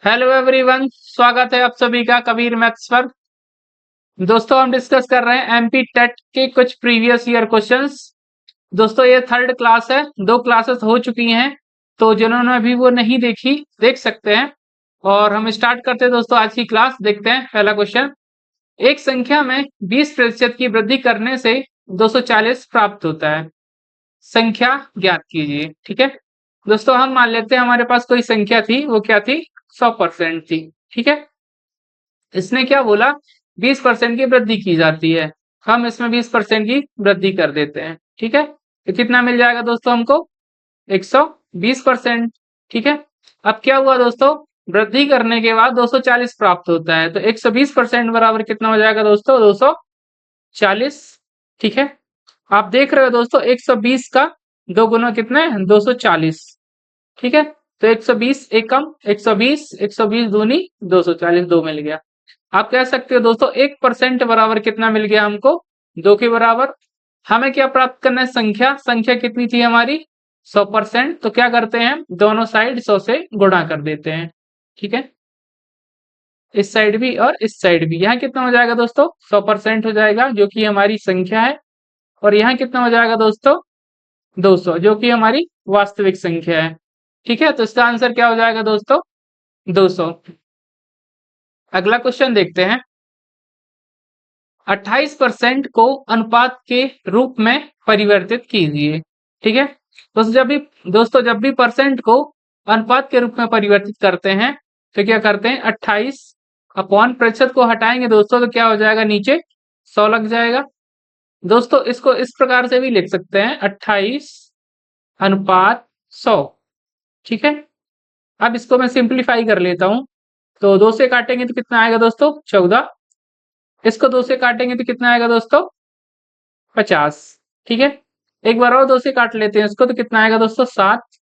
Hello everyone, स्वागत है आप सभी का कबीर मैथ्स पर। दोस्तों हम डिस्कस कर रहे हैं एमपी टेट के कुछ प्रीवियस ईयर क्वेश्चंस। दोस्तों ये थर्ड क्लास है, दो क्लासेस हो चुकी हैं, तो जिन्होंने अभी वो नहीं देखी देख सकते हैं। और हम स्टार्ट करते हैं दोस्तों आज की क्लास। देखते हैं पहला क्वेश्चन। एक संख्या में 20% की वृद्धि करने से 240 प्राप्त होता है। संख्या ज्ञात कीजिए। ठीक है दोस्तों, हम मान लेते हैं हमारे पास कोई संख्या थी, वो क्या थी? 100% थी। ठीक है, इसने क्या बोला? 20% की वृद्धि की जाती है। हम इसमें 20% की वृद्धि कर देते हैं। ठीक है, तो कितना मिल जाएगा दोस्तों हमको? 120%। ठीक है, अब क्या हुआ दोस्तों? वृद्धि करने के बाद 240 प्राप्त होता है, तो 120% बराबर कितना हो जाएगा दोस्तों? 240। ठीक है, आप देख रहे हो दोस्तों 120 का दो गुना कितना है? 240। ठीक है, तो 120 एकम 120, 120 दूनी 240, दो मिल गया। आप कह सकते हो दोस्तों 1% बराबर कितना मिल गया हमको? 2 के बराबर। हमें क्या प्राप्त करना है? संख्या। संख्या कितनी थी हमारी? 100%। तो क्या करते हैं, दोनों साइड 100 से गुणा कर देते हैं। ठीक है, इस साइड भी और इस साइड भी। यहाँ कितना हो जाएगा दोस्तों? 100% हो जाएगा, जो कि हमारी संख्या है। और यहाँ कितना हो जाएगा दोस्तों? 200, जो कि हमारी वास्तविक संख्या है। ठीक है, तो इसका आंसर क्या हो जाएगा दोस्तों? 200। अगला क्वेश्चन देखते हैं। 28% को अनुपात के रूप में परिवर्तित कीजिए। ठीक है, दोस्तों जब भी परसेंट को अनुपात के रूप में परिवर्तित करते हैं, तो क्या करते हैं? 28 अपॉन प्रतिशत को हटाएंगे दोस्तों, तो क्या हो जाएगा? नीचे 100 लग जाएगा। दोस्तों इसको इस प्रकार से भी लिख सकते हैं, 28 अनुपात 100। ठीक है, अब इसको मैं सिंप्लीफाई कर लेता हूं। तो 2 से काटेंगे तो कितना आएगा दोस्तों? 14। इसको 2 से काटेंगे तो कितना आएगा दोस्तों? 50। ठीक है, एक बार और 2 से काट लेते हैं इसको, तो कितना आएगा दोस्तों? 7।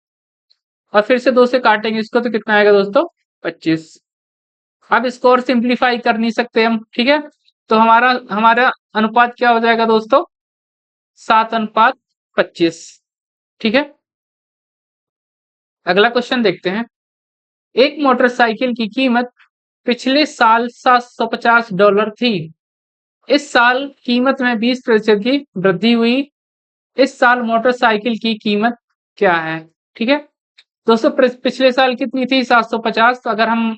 और फिर से 2 से काटेंगे इसको, तो कितना आएगा दोस्तों? 25। अब इसको और सिंप्लीफाई कर नहीं सकते हम। ठीक है, तो हमारा हमारा अनुपात क्या हो जाएगा दोस्तों? 7:25। ठीक है, अगला क्वेश्चन देखते हैं। एक मोटरसाइकिल की कीमत पिछले साल $750 थी। इस साल कीमत में 20% की वृद्धि हुई। इस साल मोटरसाइकिल की कीमत क्या है? ठीक है दोस्तों, पिछले साल कितनी थी? 750। तो अगर हम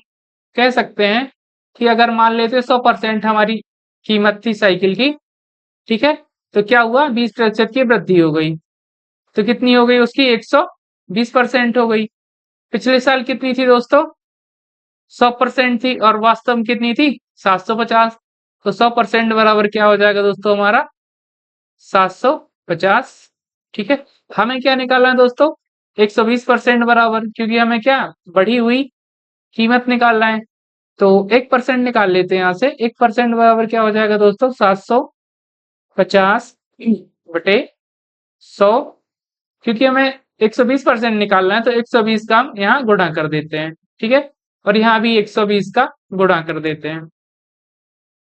कह सकते हैं कि अगर मान लेते 100% हमारी कीमत थी साइकिल की। ठीक है, तो क्या हुआ? 20% की वृद्धि हो गई, तो कितनी हो गई उसकी? 120% हो गई। पिछले साल कितनी थी दोस्तों? 100% थी, और वास्तव में कितनी थी? 750। तो 100% बराबर क्या हो जाएगा दोस्तों हमारा? 750। ठीक है, हमें क्या निकालना है दोस्तों? 120% बराबर, क्योंकि हमें क्या बढ़ी हुई कीमत निकालना है। तो 1% निकाल लेते हैं यहाँ से। 1% बराबर क्या हो जाएगा दोस्तों? 750 बटे 100। क्योंकि हमें 120% निकालना है, तो 120 का हम यहाँ गुणा कर देते हैं। ठीक है, और यहाँ भी 120 का गुणा कर देते हैं।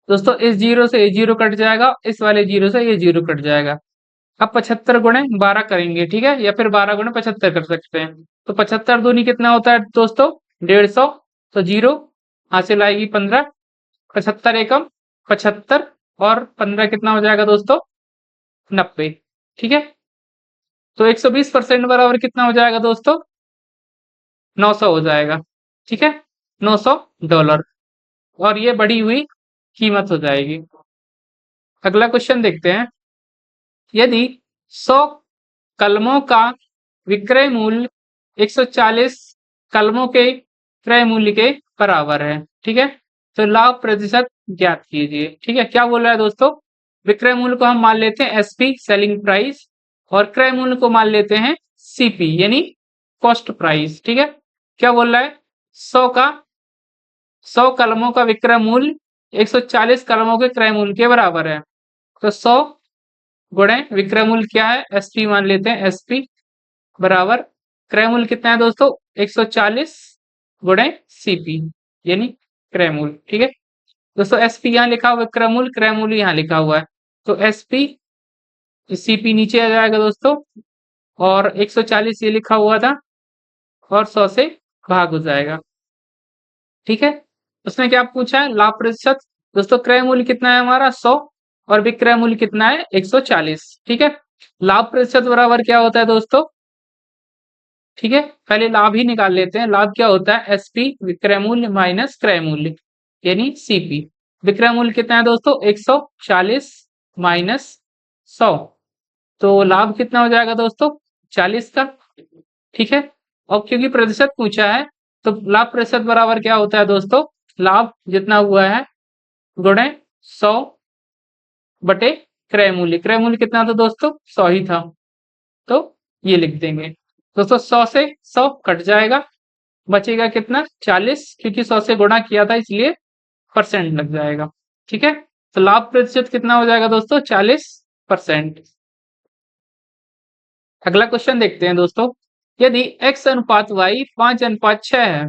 दोस्तों इस जीरो से ये जीरो कट जाएगा, इस वाले जीरो से ये जीरो कट जाएगा। अब 75 गुणे 12 करेंगे। ठीक है, या फिर 12 गुणे 75 कर सकते हैं। तो 75 दूनी कितना होता है दोस्तों? 150। तो जीरो हासिल आएगी 15। 75 एकम 75, और 15 कितना हो जाएगा दोस्तों? 90। ठीक है, तो 120% बराबर कितना हो जाएगा दोस्तों? 900 हो जाएगा। ठीक है, $900। और ये बढ़ी हुई कीमत हो जाएगी। अगला क्वेश्चन देखते हैं। यदि 100 कलमों का विक्रय मूल्य 140 कलमों के क्रय मूल्य के बराबर है। ठीक है, तो लाभ प्रतिशत ज्ञात कीजिए। ठीक है, क्या बोल रहा है दोस्तों? विक्रय मूल्य को हम मान लेते हैं एसपी, सेलिंग प्राइस, और क्रय मूल्य को मान लेते हैं सीपी, यानी कॉस्ट प्राइस। ठीक है, क्या बोल रहा है? 100 का 100 कलमों का विक्रय मूल्य 140 कलमों के क्रय मूल्य के बराबर है। तो 100 गुणे विक्रय मूल्य क्या है? एसपी मान लेते हैं, एसपी बराबर क्रय मूल्य कितना है दोस्तों? 140 गुणे सीपी, यानी क्रय मूल्य। ठीक है दोस्तों, एसपी यहाँ लिखा हुआ है, क्रय मूल्य यहाँ लिखा हुआ है। तो एसपी सीपी नीचे आ जाएगा दोस्तों, और 140 ये लिखा हुआ था, और 100 से भाग हो जाएगा। ठीक है। उसने क्या पूछा है, लाभ प्रतिशत। दोस्तों क्रय मूल्य कितना है हमारा 100 और विक्रय मूल्य कितना है 140। ठीक है। लाभ प्रतिशत बराबर क्या होता है दोस्तों, ठीक है, पहले लाभ ही निकाल लेते हैं। लाभ क्या होता है, एसपी विक्रय मूल्य माइनस क्रय मूल्य यानी सीपी। विक्रय मूल्य कितना है दोस्तों 140 माइनस 100, तो लाभ कितना हो जाएगा दोस्तों 40 का। ठीक है। और क्योंकि प्रतिशत पूछा है तो लाभ प्रतिशत बराबर क्या होता है दोस्तों, लाभ जितना हुआ है गुणे 100 बटे क्रय मूल्य। क्रय मूल्य कितना था दोस्तों 100 ही था, तो ये लिख देंगे दोस्तों। 100 से 100 कट जाएगा, बचेगा कितना 40, क्योंकि 100 से गुणा किया था इसलिए परसेंट लग जाएगा। ठीक है। तो लाभ प्रतिशत कितना हो जाएगा दोस्तों 40%। अगला क्वेश्चन देखते हैं दोस्तों। यदि x अनुपात y 5 अनुपात 6 है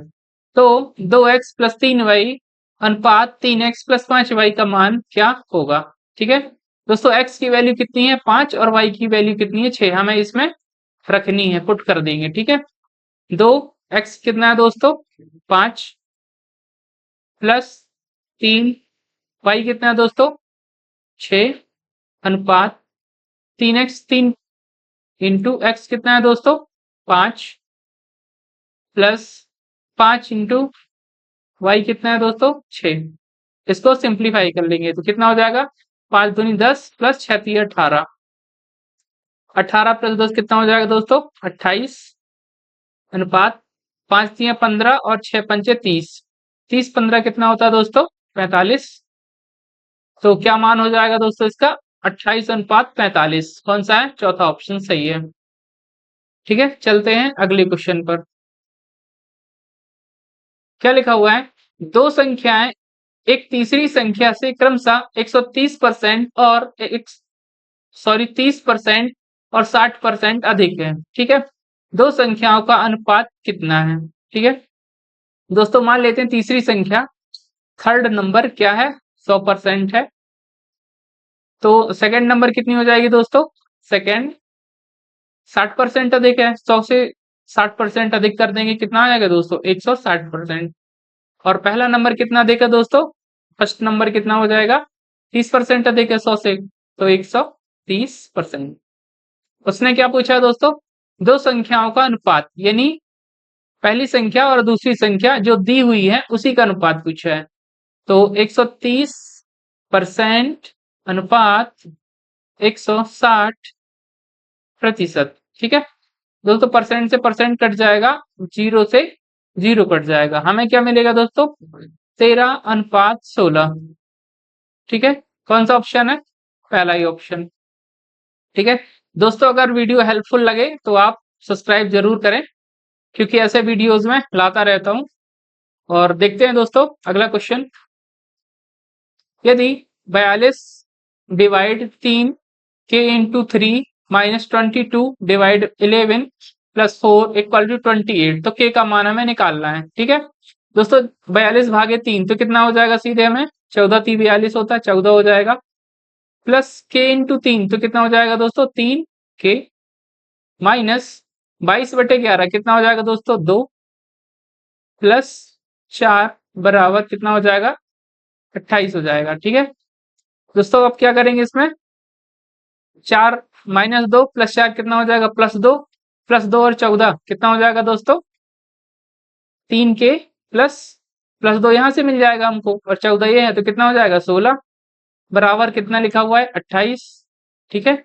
तो 2x प्लस 3y अनुपात 3x प्लस 5y का मान क्या होगा। ठीक है। दोस्तों x की वैल्यू कितनी है 5 और y की वैल्यू कितनी है 6, हमें इसमें रखनी है, पुट कर देंगे। ठीक है। 2x कितना है दोस्तों 5 प्लस 3y कितना है दोस्तों 6 अनुपात 3x 3 इंटू एक्स कितना है दोस्तों 5 प्लस 5 इंटू वाई कितना है दोस्तों 6। इसको सिंप्लीफाई कर लेंगे तो कितना हो जाएगा 5 दूनी 10 प्लस 6 3 18, 18 प्लस 10 कितना हो जाएगा दोस्तों 28 अनुपात 5 3 15 और 6 पंचे 30, 30 15 कितना होता है दोस्तों 45। तो क्या मान हो जाएगा दोस्तों इसका 28 अनुपात 45। कौन सा है, चौथा ऑप्शन सही है। ठीक है। चलते हैं अगले क्वेश्चन पर। क्या लिखा हुआ है, दो संख्याएं एक तीसरी संख्या से क्रमशः 130% और 30% और 60% अधिक है। ठीक है। दो संख्याओं का अनुपात कितना है। ठीक है। दोस्तों मान लेते हैं तीसरी संख्या, थर्ड नंबर क्या है 100% है, तो सेकंड नंबर कितनी हो जाएगी दोस्तों, सेकंड 60% अधिक है। 100 से 60% अधिक कर देंगे कितना आ जाएगा दोस्तों 160%। और पहला नंबर कितना अधिक है दोस्तों, फर्स्ट नंबर कितना हो जाएगा 30% अधिक है 100 से, तो 130%। उसने क्या पूछा है दोस्तों, दो संख्याओं का अनुपात, यानी पहली संख्या और दूसरी संख्या जो दी हुई है उसी का अनुपात पूछा है। तो 130% अनुपात 160%। ठीक है। दोस्तों परसेंट से परसेंट कट जाएगा, जीरो से जीरो कट जाएगा, हमें क्या मिलेगा दोस्तों 13 अनुपात 16। ठीक है। कौन सा ऑप्शन है, पहला ही ऑप्शन। ठीक है। दोस्तों अगर वीडियो हेल्पफुल लगे तो आप सब्सक्राइब जरूर करें, क्योंकि ऐसे वीडियोस में लाता रहता हूं। और देखते हैं दोस्तों अगला क्वेश्चन। यदि 42 डिवाइड 3 के into 3 minus 22 divide 11 plus 4 equal to 28, तो के का मान हमें निकालना है। ठीक है। दोस्तों 42 भागे 3 तो कितना हो जाएगा, सीधे हमें 14 3 42 होता है 14 हो जाएगा, प्लस के इंटू 3 तो कितना हो जाएगा दोस्तों 3 के, माइनस 22/11 कितना हो जाएगा दोस्तों 2, प्लस 4 बराबर कितना हो जाएगा 28 हो जाएगा। ठीक है। दोस्तों अब क्या करेंगे इसमें, 4 माइनस 2 प्लस 4 कितना हो जाएगा +2, +2 और 14 कितना हो जाएगा दोस्तों 3 के, प्लस प्लस 2 यहाँ से मिल जाएगा हमको और 14 ये है तो कितना हो जाएगा 16 बराबर कितना लिखा हुआ है 28। ठीक है।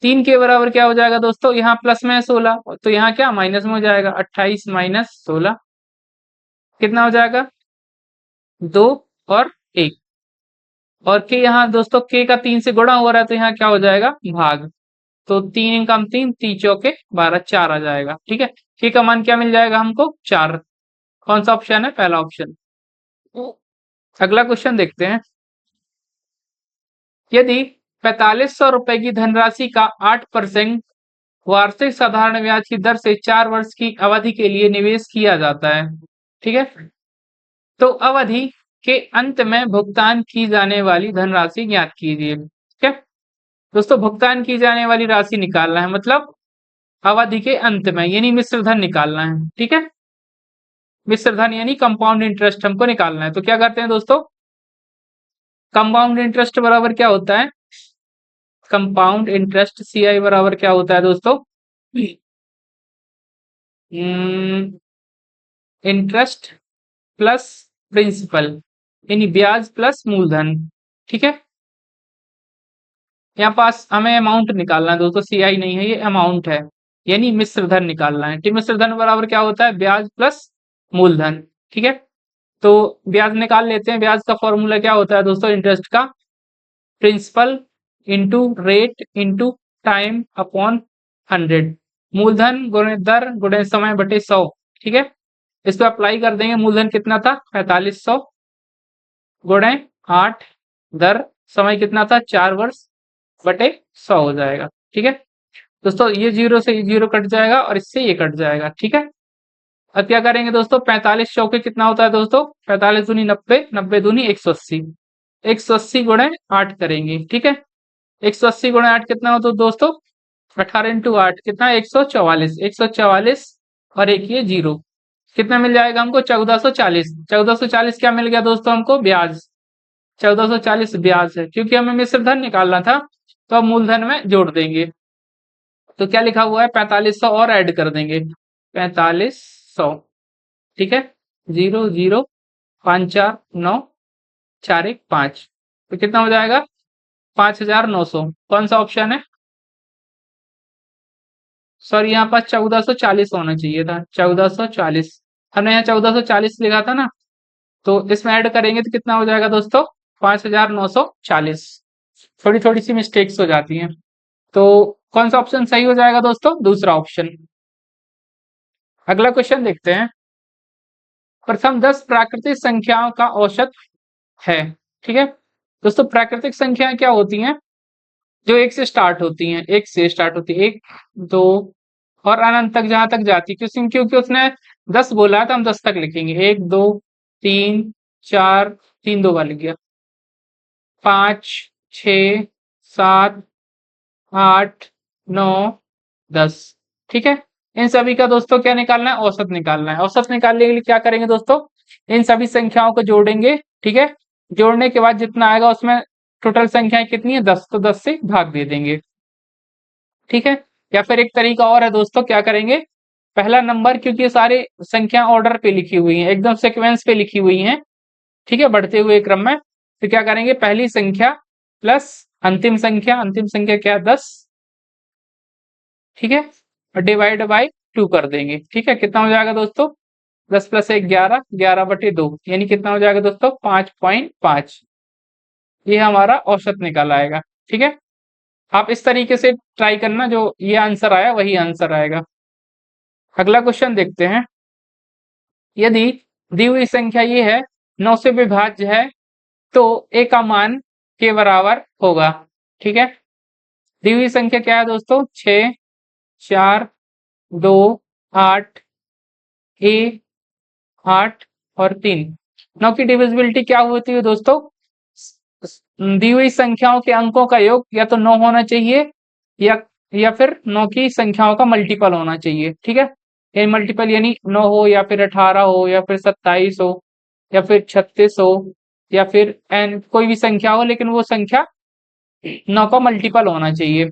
3 के बराबर क्या हो जाएगा दोस्तों, यहाँ प्लस में है 16 तो यहाँ क्या माइनस में हो जाएगा 28 माइनस 16 कितना हो जाएगा 2 और 1, और के यहाँ दोस्तों के का 3 से गुणा हो रहा है तो यहाँ क्या हो जाएगा भाग, तो 3 कम 3 3 चौके 12 4 आ जाएगा। ठीक है। के का मान क्या मिल जाएगा हमको 4। कौन सा ऑप्शन है, पहला ऑप्शन। अगला क्वेश्चन देखते हैं। यदि 4500 रुपए की धनराशि का 8% वार्षिक साधारण ब्याज की दर से 4 वर्ष की अवधि के लिए निवेश किया जाता है। ठीक है। तो अवधि के अंत में भुगतान की जाने वाली धनराशि ज्ञात कीजिए। ठीक है। दोस्तों भुगतान की जाने वाली राशि निकालना है, मतलब अवधि के अंत में, यानी मिश्र धन निकालना है। ठीक है। मिश्र धन यानी कंपाउंड इंटरेस्ट हमको निकालना है। तो क्या करते हैं दोस्तों, कंपाउंड इंटरेस्ट बराबर क्या होता है, कंपाउंड इंटरेस्ट CI बराबर क्या होता है दोस्तों, इंटरेस्ट प्लस प्रिंसिपल यानी ब्याज प्लस मूलधन। ठीक है, यहाँ पास हमें अमाउंट निकालना है दोस्तों, CI नहीं है, ये अमाउंट है यानी मिश्र धन निकालना है। कि मिश्र धन बराबर क्या होता है, ब्याज प्लस मूलधन। ठीक है, तो ब्याज निकाल लेते हैं। ब्याज का फॉर्मूला क्या होता है दोस्तों, इंटरेस्ट का principal into rate into time upon 100, मूलधन गुणे दर गुणे समय बटे 100। ठीक है, इस पर अप्लाई कर देंगे। मूलधन कितना था 4500 गुणे 8, दर समय कितना था 4 वर्ष बटे 100 हो जाएगा। ठीक है दोस्तों, ये जीरो से ये जीरो कट जाएगा और इससे ये कट जाएगा। ठीक है, अब क्या करेंगे दोस्तों, 45 चौके कितना होता है दोस्तों, 45 दूनी 90, 90 दूनी 180, 180 गुणे 8 करेंगे। ठीक है, 180 गुणे 8 कितना होता है दोस्तों, 18 इंटू 8 कितना, 144, 144 और एक ये जीरो, कितना मिल जाएगा हमको 1440। 1440 क्या मिल गया दोस्तों हमको, ब्याज। 1440 ब्याज है, क्योंकि हमें मिश्र धन निकालना था तो अब मूलधन में जोड़ देंगे। तो क्या लिखा हुआ है, 4500 और ऐड कर देंगे, 4500। ठीक है, 0 0 5 4 9 4 1 5, तो कितना हो जाएगा 5900। कौन सा ऑप्शन है, सॉरी यहाँ पास 1440 होना चाहिए था, 1440, हमने यहाँ 1440 लिखा था ना, तो इसमें ऐड करेंगे तो कितना हो जाएगा दोस्तों 5940। थोड़ी थोड़ी सी मिस्टेक्स हो जाती हैं। तो कौन सा ऑप्शन सही हो जाएगा दोस्तों, दूसरा ऑप्शन। अगला क्वेश्चन देखते हैं। प्रथम 10 प्राकृतिक संख्याओं का औसत है। ठीक है दोस्तों, प्राकृतिक संख्याएं क्या होती हैं, जो एक से स्टार्ट होती हैं, एक से स्टार्ट होती है, 1 2 और अनंत तक जहां तक जाती है। क्योंकि उसने 10 बोला है तो हम 10 तक लिखेंगे, 1 2 3 4, 3 2 बार लिख गया, 5 6 7 8 9 10। ठीक है, इन सभी का दोस्तों क्या निकालना है, औसत निकालना है। औसत निकालने के लिए क्या करेंगे दोस्तों, इन सभी संख्याओं को जोड़ेंगे। ठीक है, जोड़ने के बाद जितना आएगा उसमें टोटल संख्याएं कितनी है 10, तो 10 से भाग दे देंगे। ठीक है, या फिर एक तरीका और है दोस्तों, क्या करेंगे, पहला नंबर, क्योंकि ये सारे संख्या ऑर्डर पे लिखी हुई हैं, एकदम सीक्वेंस पे लिखी हुई हैं, ठीक है, बढ़ते हुए क्रम में, तो क्या करेंगे, पहली संख्या प्लस अंतिम संख्या, अंतिम संख्या क्या है 10। ठीक है, और डिवाइड बाई 2 कर देंगे। ठीक है, कितना हो जाएगा दोस्तों, 10 प्लस 1 11, 11 बटे 2 यानी कितना हो जाएगा दोस्तों 5.5। ये हमारा औसत निकल आएगा। ठीक है, आप इस तरीके से ट्राई करना, जो ये आंसर आया वही आंसर आएगा। अगला क्वेश्चन देखते हैं। यदि दी हुई संख्या ये है 9 से विभाज्य है तो ए का मान के बराबर होगा। ठीक है, दी हुई संख्या क्या है दोस्तों, 6 4 2 8 ए 8 और 3। 9 की डिविजिबिलिटी क्या होती है दोस्तों, दी हुई संख्याओं के अंकों का योग या तो 9 होना चाहिए या फिर 9 की संख्याओं का मल्टीपल होना चाहिए। ठीक है, ये मल्टीपल यानी 9 हो या फिर 18 हो या फिर 27 हो या फिर 36 हो या फिर एन कोई भी संख्या हो, लेकिन वो संख्या 9 का मल्टीपल होना चाहिए।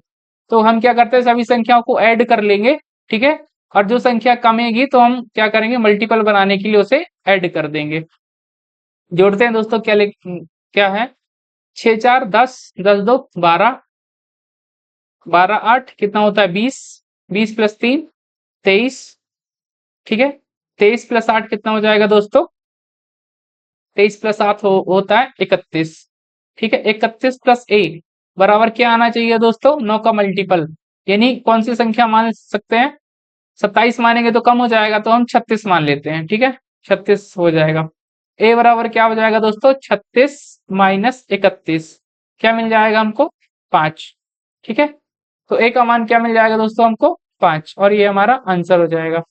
तो हम क्या करते हैं, सभी संख्याओं को ऐड कर लेंगे। ठीक है, और जो संख्या कमेगी तो हम क्या करेंगे, मल्टीपल बनाने के लिए उसे ऐड कर देंगे। जोड़ते हैं दोस्तों, क्या है, 6 4 10, 10 2 12, 12 8 कितना होता है 20, 20 प्लस 3 23। ठीक है, 23 प्लस 8 कितना हो जाएगा दोस्तों, 23 प्लस 8 होता है 31। ठीक है, 31 प्लस 1 बराबर क्या आना चाहिए दोस्तों, 9 का मल्टीपल, यानी कौन सी संख्या मान सकते हैं, 27 मानेंगे तो कम हो जाएगा, तो हम 36 मान लेते हैं। ठीक है, 36 हो जाएगा। ए बराबर क्या हो जाएगा दोस्तों, 36 माइनस 31, क्या मिल जाएगा हमको 5। ठीक है, तो ए का मान क्या मिल जाएगा दोस्तों हमको 5, और ये हमारा आंसर हो जाएगा।